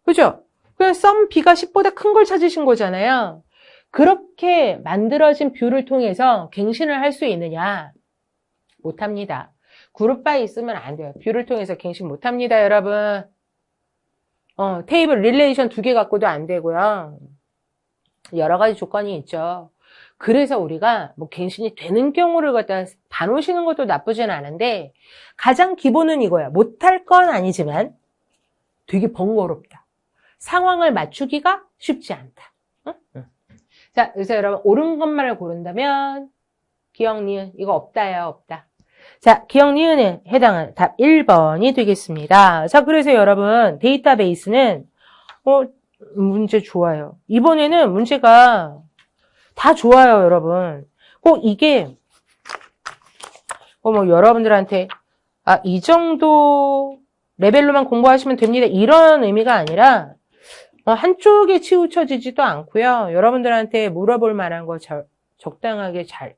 그죠? 그냥 썸 B가 10보다 큰 걸 찾으신 거잖아요. 그렇게 만들어진 뷰를 통해서 갱신을 할 수 있느냐? 못합니다. 그룹 바이 있으면 안 돼요. 뷰를 통해서 갱신 못합니다, 여러분. 테이블 릴레이션 2개 갖고도 안 되고요. 여러 가지 조건이 있죠. 그래서 우리가 뭐 갱신이 되는 경우를 갖다 봐놓으시는 것도 나쁘진 않은데 가장 기본은 이거야. 못할 건 아니지만 되게 번거롭다. 상황을 맞추기가 쉽지 않다. 응? 자, 그래서 여러분 옳은 것만을 고른다면 기억, 니은 이거 없다요. 없다. 자, 기억, 니은에 해당하는 답 1번이 되겠습니다. 자, 그래서 여러분 데이터베이스는 문제 좋아요. 이번에는 문제가 다 좋아요, 여러분. 꼭 이게 뭐 여러분들한테 이 정도 레벨로만 공부하시면 됩니다. 이런 의미가 아니라 한쪽에 치우쳐지지도 않고요. 여러분들한테 물어볼 만한 거 적당하게 잘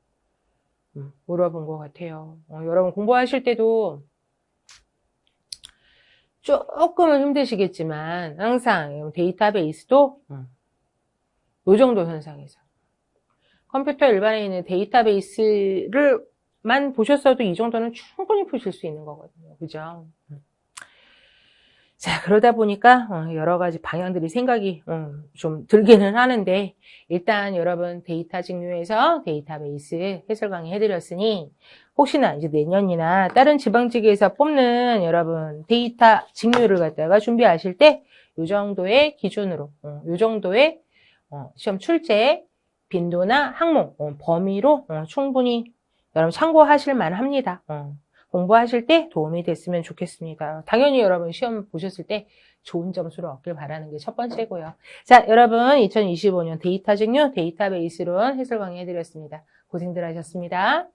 물어본 것 같아요. 여러분 공부하실 때도 조금은 힘드시겠지만 항상 데이터베이스도 이 정도 현상에서 컴퓨터 일반에 있는 데이터베이스를만 보셨어도 이 정도는 충분히 푸실 수 있는 거거든요. 그죠? 자, 그러다 보니까 여러 가지 방향들이 생각이 좀 들기는 하는데 일단 여러분 데이터 직류에서 데이터베이스 해설 강의 해드렸으니 혹시나 이제 내년이나 다른 지방직에서 뽑는 여러분 데이터 직류를 갖다가 준비하실 때 이 정도의 기준으로 이 정도의 시험 출제 빈도나 항목 범위로 충분히 여러분 참고하실 만합니다. 공부하실 때 도움이 됐으면 좋겠습니다. 당연히 여러분 시험 보셨을 때 좋은 점수를 얻길 바라는 게 첫 번째고요. 자, 여러분 2025년 데이터 직류 데이터베이스론 해설 강의 해드렸습니다. 고생들 하셨습니다.